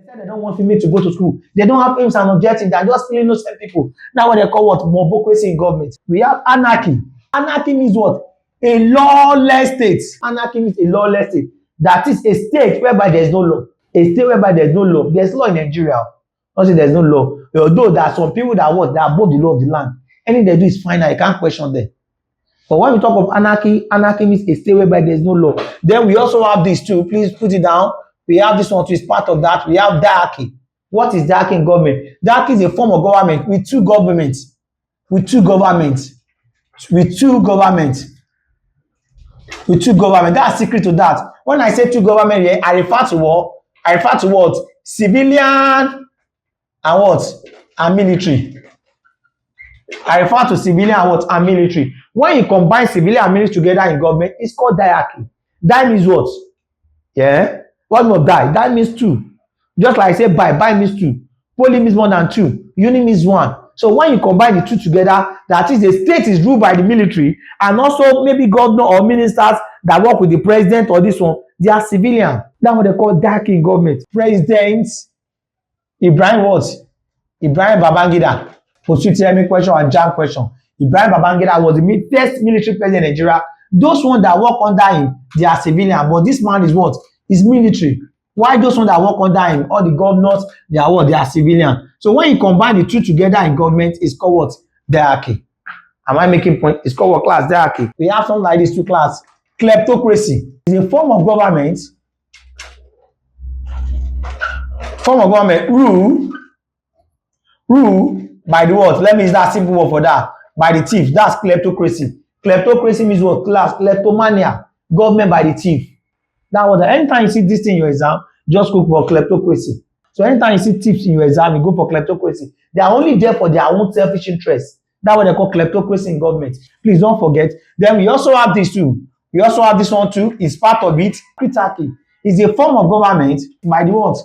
They said they don't want female to go to school. They don't have aims and objectives. They are just killing innocent people. Now what they call what? Mobocracy in government. We have anarchy. Anarchy means what? A lawless state. Anarchy means a lawless state. That is a state whereby there is no law. A state whereby there is no law. There is law in Nigeria. Not say there is no law. Although there are some people that what? They are above the law of the land. Anything they do is fine. I can't question them. But when we talk of anarchy, anarchy means a state whereby there is no law. Then we also have this too. Please put it down. We have this one too. Is part of that. We have diarchy. What is diarchy in government? Diarchy is a form of government with two governments. With two governments. With two governments. With two governments. That's secret to that. When I say two government here, I refer to what? I refer to what? Civilian and what? And military. I refer to civilian and what? And military. When you combine civilian and military together in government, it's called diarchy. That means what? Yeah? What means die? That means two. Just like I say bi means two. Poly means more than two. Uni means one. So when you combine the two together, that is the state is ruled by the military and also maybe governor or ministers that work with the president or this one, they are civilian. That's what they call diarchy in government. President Ibrahim what? Ibrahim Babangida. Post-UTME question and JAMB question. Ibrahim Babangida was the first military president in Nigeria. Those ones that work under him, they are civilian. But this man is what? He's military. Why those ones that work under him, all the governors, they are what? They are civilian. So when you combine the two together in government, it's called what? Diarchy. Am I making point? It's called what class? Diarchy. We have something like this two class. Kleptocracy is a form of government. Form of government rule by the what? Let me use that simple word for that. By the thief. That's kleptocracy. Kleptocracy means what? Class. Kleptomania. Government by the thief. That was anytime you see this thing in your exam, just go for kleptocracy. So anytime you see thieves in your exam, you go for kleptocracy. They are only there for their own selfish interest. That's what they call kleptocracy in government. Please don't forget. Then we also have this too. We also have this one too. It's part of it. Critarchy is a form of government by the what?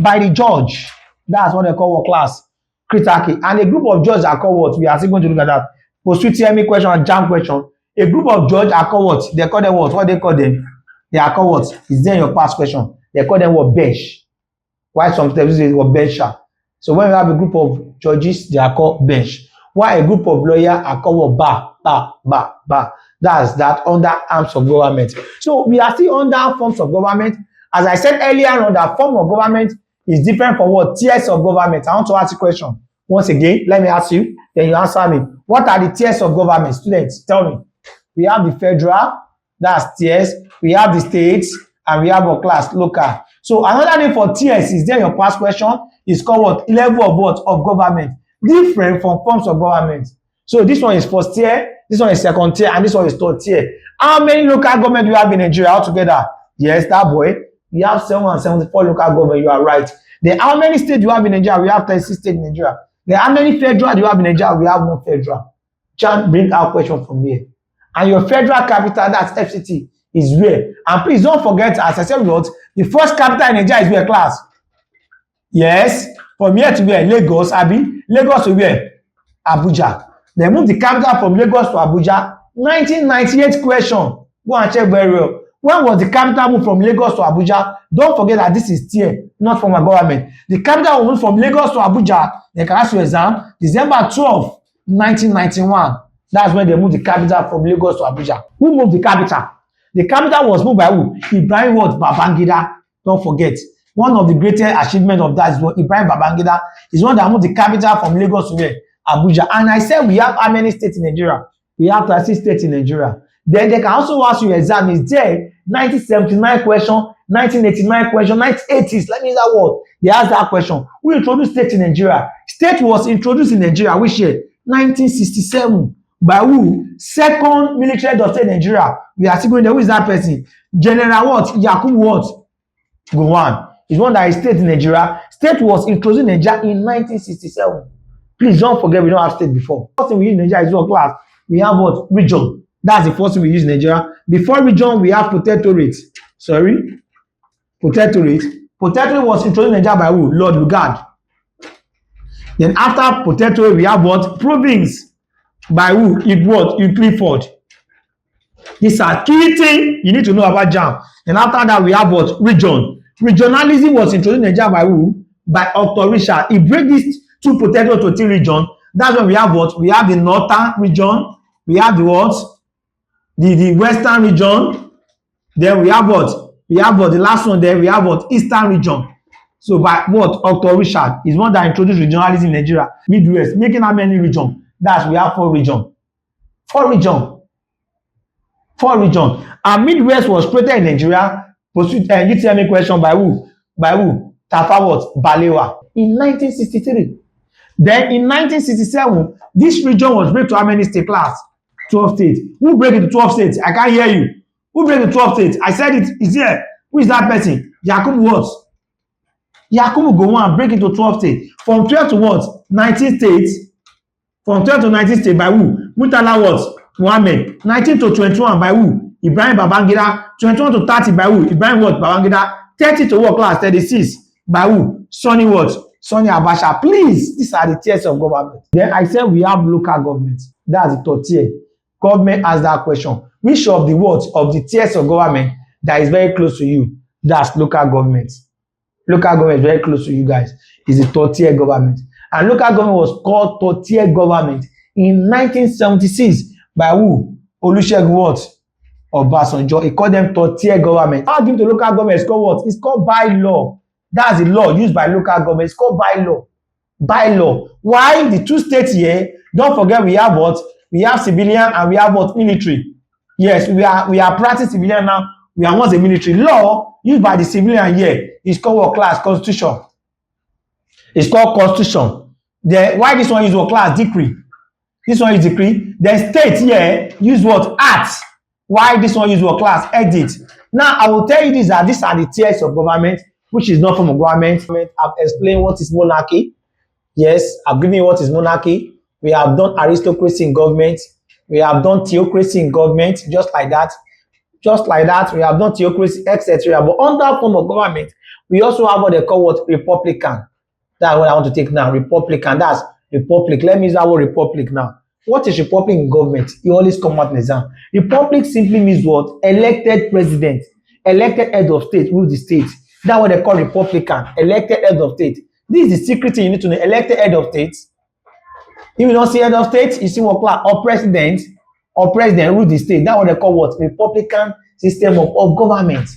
By the judge. That's what they call what class? Critarchy. And a group of judges are called what? We are still going to look at that. Post-UTME question and JAMB question. A group of judges are called what? They call them what? What they call them? They are called what? Is there in your past question? They call them what? Bench. Why sometimes they call bencher? So when we have a group of judges, they are called bench. Why a group of lawyers are called what? Bar. That's that under arms of government. So we are still under forms of government. As I said earlier on, that form of government is different from what? Tiers of government. I want to ask you a question. Once again, let me ask you, then you answer me. What are the tiers of government? Students, tell me. We have the federal, that's tiers. We have the states, and we have a class, local. So another name for tiers is there in your past question is called what? Level of what? Of government. Different from forms of government. So this one is first tier, this one is second tier, and this one is third tier. How many local government do you have in Nigeria altogether? Yes, that boy. We have 774 local government. You are right. Then how many states do you have in Nigeria? We have 36 states in Nigeria. Then how many federal do you have in Nigeria? We have one federal. Just bring our question from here. And your federal capital, that's FCT, is where? And please don't forget, as I said, what the first capital in Nigeria is where class? Yes, from here to where? Lagos, Abi. Lagos to where? Abuja. They moved the capital from Lagos to Abuja. 1998 question. Go and check very well. When was the capital moved from Lagos to Abuja? Don't forget that this is tier, not from a government. The capital moved from Lagos to Abuja. They can ask you exam. December 12, 1991. That's when they moved the capital from Lagos to Abuja. Who moved the capital? The capital was moved by who? Ibrahim Babangida. Don't forget. One of the greatest achievements of that is what Ibrahim Babangida is one that moved the capital from Lagos to where? Abuja. And I said we have how many states in Nigeria? We have 36 states in Nigeria. Then they can also ask you exam. Is there 1979 question, 1989 question, 1980s? Let me use that word. They asked that question. Who introduced state in Nigeria? State was introduced in Nigeria which year? 1967. By who? Second military head of state in Nigeria. We are still going there. Who is that person? General what? Yakubu what? Gowon. Is one that is state in Nigeria. State was introduced in Nigeria in 1967. Please don't forget we don't have state before. First thing we use in Nigeria is what class? We have what? Region. That's the first thing we use in Nigeria. Before region, we have protectorate. Sorry? Protectorate. Protectorate was introduced in Nigeria by who? Lord Lugard. Then after protectorate, we have what? Province. By who? Clifford. These are key things you need to know about JAMB. And after that, we have what? Region. Regionalism was introduced in Nigeria by who? By Dr. Richard. He break these two potatoes to three regions. That's when we have what? We have the northern region. We have the what? The western region. Then we have what? We have what? The last one there. We have what? Eastern region. So by what? Dr. Richard is one that introduced regionalism in Nigeria. Midwest, making how many regions? That's we have 4 regions. 4 regions. 4 regions. And Midwest was created in Nigeria. You tell me question by who? By who? Tafawa what? Balewa in 1963. Then in 1967, this region was break to how many state class? 12 states. Who break it to 12 states? I can't hear you. Who break it to 12 states? I said it is here. Who is that person? Yakubu what? Yakubu Gowon break it to 12 states. From 12 to what? 19 states. From 12 to 19 states by who? Murtala what? Muhammad. 19 to 21 by who? Ibrahim Babangida. 21 to 30 by who? Ibrahim what? Babangida. 30 to what class? 36 by who? Sonny what? Sonny Abacha. Please, these are the tiers of government. Then I said we have local government. That's the third tier. Government asked that question. Which of the words of the tiers of government that is very close to you? That's local government. Local government is very close to you guys. It's the third tier government. And local government was called third tier government in 1976 by who? Olusegun what? Obasanjo. He called them third tier government. How give to local government? It's called what? It's called bylaw. That's the law used by local government. It's called bylaw. Bylaw. Why the 2 states here? Don't forget we have what? We have civilian and we have what? Military. Yes, we are practicing civilian now. We are once a military. Law used by the civilian here is called what class? Constitution. It's called constitution. Then why this one use what class? Decree. This one is decree. Then state here use what? Act. Why this one use what class? Edit. Now I will tell you these are the tiers of government, which is not from a government. I've explained what is monarchy. Yes, I've given you what is monarchy. We have done aristocracy in government. We have done theocracy in government, just like that. Just like that, we have done theocracy, etc. But under form of government, we also have what they call what? Republican. That's what I want to take now. Republican. That's republic. Let me use that word republic now. What is republic in government? You always come out in exam. Republic simply means what? Elected president, elected head of state, rule the state. That's what they call Republican, elected head of state. This is the secret thing you need to know. Elected head of state. If you don't see head of state, you see what class? Or president rule the state. That's what they call what? Republican system of government.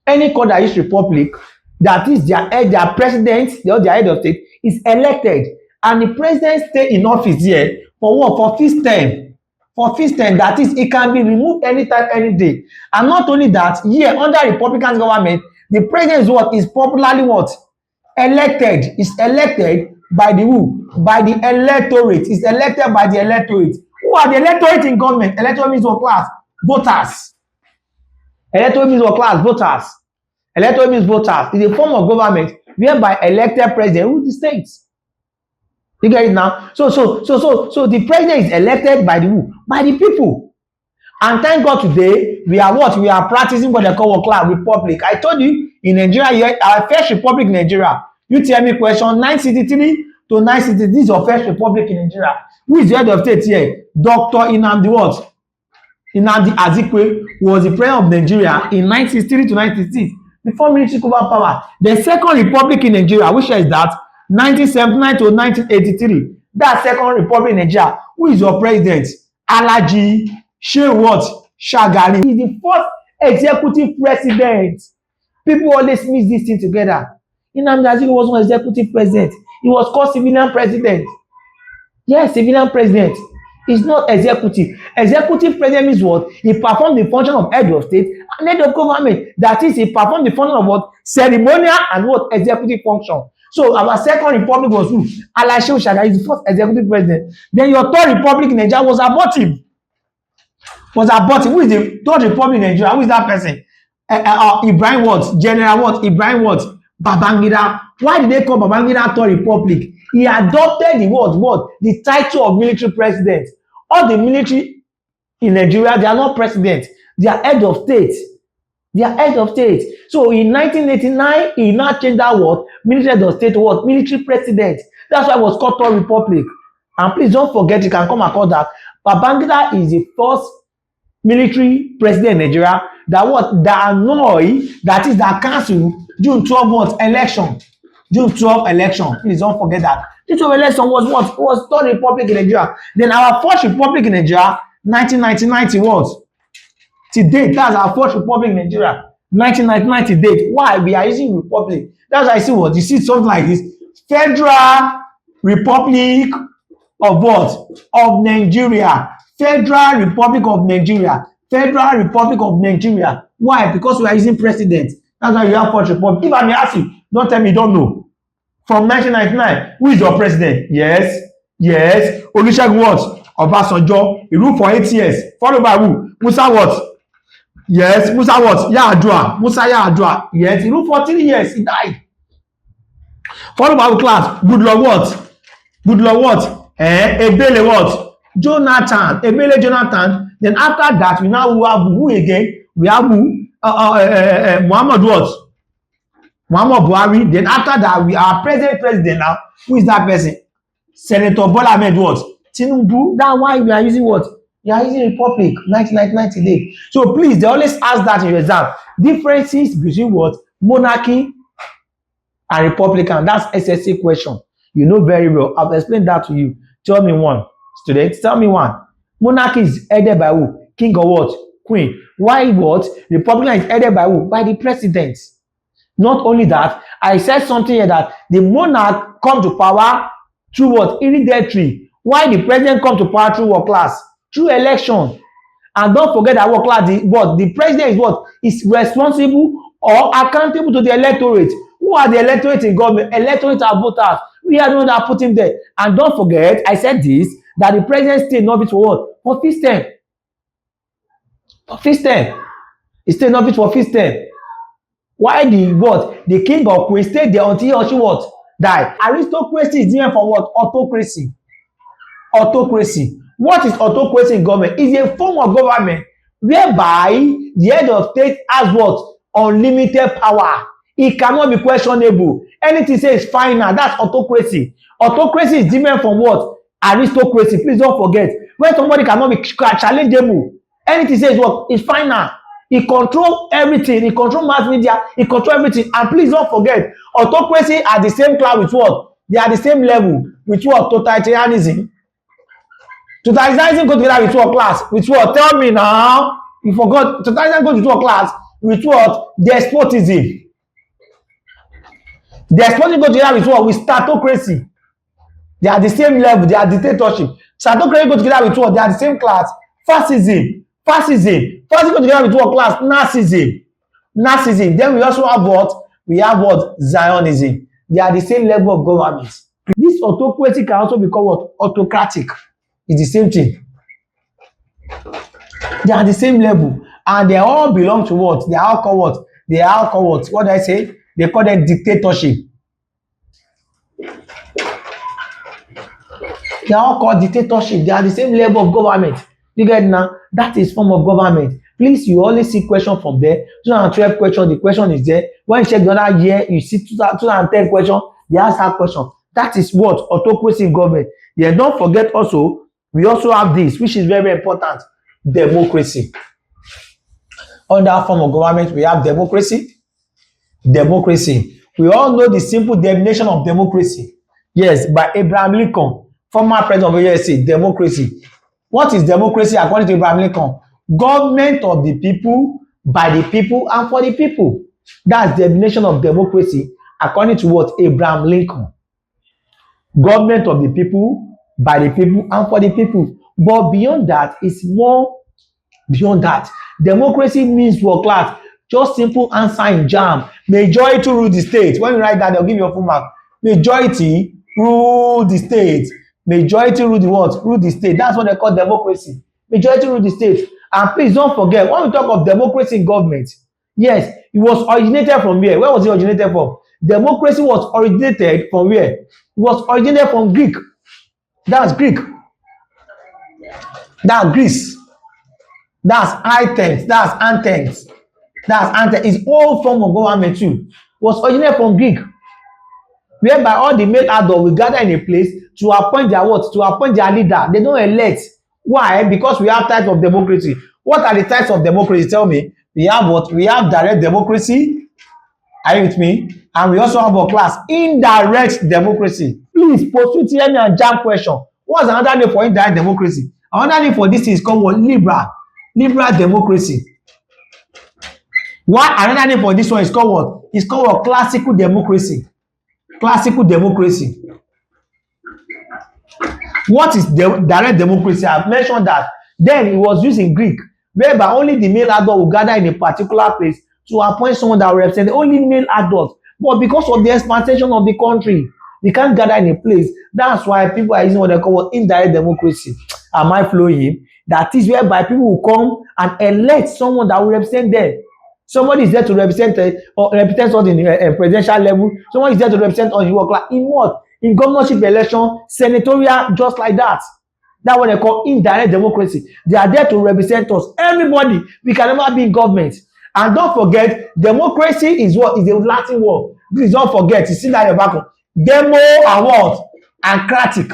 Any country that is republic, that is their president, their head of state, is elected. And the president stay in office here for what? For 5th term. For 5th term, that is, it can be removed anytime, any day. And not only that, here under Republican government, the president is what? Is popularly what? Elected. Is elected by the who? By the electorate. Is elected by the electorate. Who are the electorate in government? Electorate means what class? Voters. Electorate means what class? Voters. Electorate means voters. It's a form of government whereby elected president rule the states. You get it now? So the president is elected by the who? By the people. And thank God today, we are what? We are practicing what they call what class? Republic. I told you, in Nigeria, our first republic in Nigeria. You tell me question, 963 to 960, this is your first republic in Nigeria. Who is the head of state here? Dr. Nnamdi what? Nnamdi Azikiwe was the president of Nigeria in 1963 to 1966 before military took over power. The second republic in Nigeria, which is that 1979 to 1983. That second republic in Nigeria. Who is your president? Alhaji Shehu what? Shagari. He is the first executive president. People always mix this thing together. Nnamdi Azikiwe was one executive president. He was called civilian president. Yes, civilian president. It's not executive. Executive president means what? He performed the function of head of state and head of government. That is, he performed the function of what? Ceremonial and what? Executive function. So our second republic was who? Alhaji Shehu Shagari is the first executive president. Then your third republic in Nigeria was abortive. Who is the third republic in Nigeria? Who is that person? Ibrahim what? General what? Ibrahim what? Babangida. Why did they call Babangida third republic? He adopted the what? The title of military president. All the military in Nigeria, they are not president. They are head of state. So in 1989, he now changed that word, military head of state to what? Military president. That's why it was called third republic. And please don't forget, you can come and call that. Babangida is the first military president in Nigeria. that what that annoy, that is that cancel June 12 what election. June 12 election. Please don't forget that. June 12 election was what? Was third republic in Nigeria. Then our first republic in Nigeria, 1990 what? To date, that's our first republic in Nigeria. 1999 to date. Why? We are using republic. That's why I see what? You see something like this. Federal Republic of what? Of Nigeria. Federal Republic of Nigeria. Federal Republic of Nigeria. Why? Because we are using president. That's why you have first republic. If I may ask you, don't tell me you don't know. From 1999, who is your president? Yes. Yes. Olusegun what? Obasanjo. He ruled for 8 years. Followed by who? Musa what? Yes. Musa what? Yar'Adua. Musa Yar'Adua. Yes. He ruled for 3 years. He died. Followed by class. Goodluck what? Goodluck what? Ebele what? Jonathan. Ebele Jonathan. Then after that, we now have who again? We have who? Muhammad what? Muhammad Buhari. Then after that, we are president now. Who is that person? Senator Bola Ahmed what? Tinubu. That's why we are using what? We are using republic 1999 today. So please, they always ask that in your exam. Differences between what? Monarchy and republican. That's SSC question. You know very well. I've explained that to you. Tell me one. Students, tell me one. Monarchy is headed by who? King or what? Queen. Why what? Republican is headed by who? By the president. Not only that, I said something here that the monarch come to power through what? Hereditary. Why the president come to power through what class? Through election. And don't forget that what class? The president is what? Is responsible or accountable to the electorate. Who are the electorate in government? Electorate are voters. We are the ones that put him there. And don't forget, I said this, that the president stay in office for what? For 5th term. For 5th term. He stay in office for 5th term. Why the what? The king or queen stay there until he or she what? Die. Aristocracy is different from what? Autocracy. Autocracy. What is autocracy in government? It's a form of government whereby the head of state has what? Unlimited power. It cannot be questionable. Anything say is final. That's autocracy. Autocracy is different from what? Aristocracy. Please don't forget. When somebody cannot be challengeable, anything says what? It's final. He control everything. He control mass media. He control everything. And please don't forget, autocracy are the same class with what? They are the same level with what? Totalitarianism. Totalitarianism go together with what class? With what? Tell me now. You forgot. Totalitarianism goes with what class? With what? Despotism. Despotism go together with what? With statocracy. They are the same level. They are dictatorship. Statocracy go together with what? They are the same class. Fascism. Fascism go together with what class? Narcissism. Then we also have what? We have what? Zionism. They are the same level of government. This autocracy can also become what? Autocratic. It's the same thing. They are the same level. And they all belong to what? They are all called what? They are all called what? What do I say? They call them dictatorship. They are all called dictatorship. They are the same level of government. You get now? That is form of government. Please, you always see question from there. 2012 question, the question is there. When you check the other year, you see 2010 question, they ask that question. That is what? Autocracy in government. Then don't forget also, we also have this, which is very, very important. Democracy. Under that form of government, we have democracy. Democracy. We all know the simple definition of democracy. Yes, by Abraham Lincoln, former president of the USA. Democracy. What is democracy according to Abraham Lincoln? Government of the people, by the people, and for the people. That's the definition of democracy according to what? Abraham Lincoln. Government of the people, by the people, and for the people. But beyond that, it's more beyond that. Democracy means what class? Just simple answer in JAMB. Majority rule the state. When you write that, they'll give you a full mark. Majority rule the state. Majority rule the what? Rule the state. That's what they call democracy. Majority rule the state. And please don't forget, when we talk of democracy in government, yes, it was originated from where? Where was it originated from? Democracy was originated from where? It was originated from Greek. That's Greek. That's Greece. That's items. That's anthems. That's anthem. It's all form of government too. It was originated from Greek. Whereby all the male adults will gather in a place to appoint their what? To appoint their leader. They don't elect. Why? Because we have types of democracy. What are the types of democracy? Tell me. We have what? We have direct democracy. Are you with me? And we also have a class indirect democracy. Please post hear me and JAMB question. What's another name for indirect democracy? Another name for this is called what? Liberal democracy. Why another name for this one is called what? It's called what? Classical democracy. Classical democracy. What is direct democracy? I've mentioned that. Then it was used in Greek, whereby only the male adult will gather in a particular place to appoint someone that will represent only male adults. But because of the expansion of the country, they can't gather in a place. That's why people are using what they call indirect democracy. Am I flowing? That is whereby people will come and elect someone that will represent them. Somebody is there to represent or represent us in a presidential level. Someone is there to represent us in work class. In what? In governorship election, senatorial, just like that. That's what they call indirect democracy. They are there to represent us. Everybody, we can never be in government. And don't forget, democracy is what? Is a Latin word. Please don't forget. You see that in your back. Demo and what? And cratic.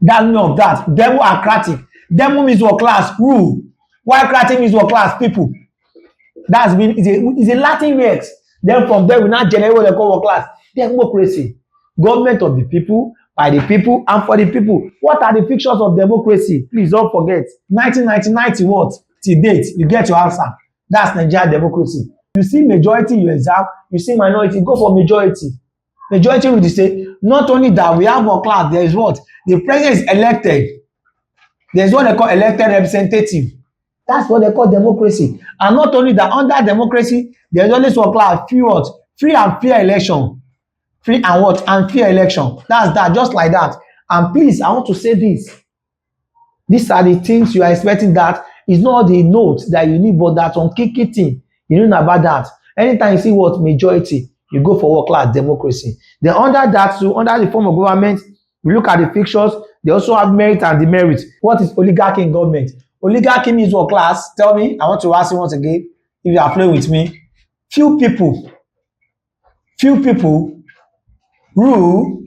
That meaning of that. Demo and cratic. Demo means what? Class, rule. While cratic means what? Class, people. That's been is a Latin word. Then from there we now generate what they call what class? Democracy. Government of the people, by the people, and for the people. What are the features of democracy? Please don't forget. 1990 what? Till date, you get your answer. That's Nigerian democracy. You see majority, you exam. You see minority, go for majority. Majority will say, not only that we have one class, there is what? The president is elected. There's what they call elected representative. That's what they call democracy. And not only that, under democracy, there's always one class, free what? Free and fair election. Free and what? And fair election. That's that, just like that. And please, I want to say this. These are the things you are expecting. That is not the notes that you need, but that on key thing. You know about that. Anytime you see what? Majority, you go for what class? Democracy. Then under that, so under the form of government, we look at the fixtures. They also have merit and demerit. What is oligarchy in government? Oligarchy means what class? Tell me. I want to ask you once again, if you are playing with me. Few people rule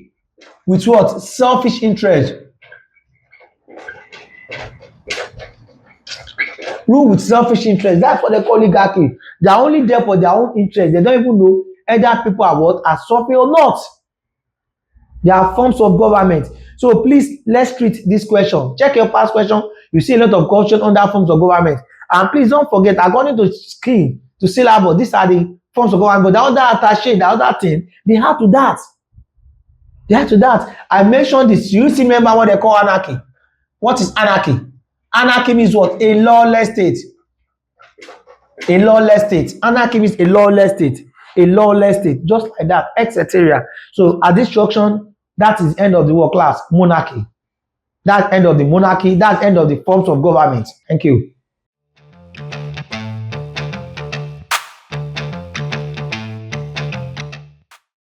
with what? Selfish interest. Rule with selfish interest. That's what they call oligarchy. They are only there for their own interest. They don't even know either people are what? Are suffering or not. There are forms of government. So please, let's treat this question. Check your past question. You see a lot of questions under forms of government. And please don't forget, according to scheme, to syllabus, these are the forms of government. But the other attaché, the other thing, they have to that. They have to that. I mentioned this. You still remember what they call anarchy? What is anarchy? Anarchy means what? A lawless state. A lawless state. Anarchy means a lawless state. A lawless state. Just like that, etc. So at this junction, that is end of the world class, monarchy. That's end of the monarchy. That's end of the forms of government. Thank you.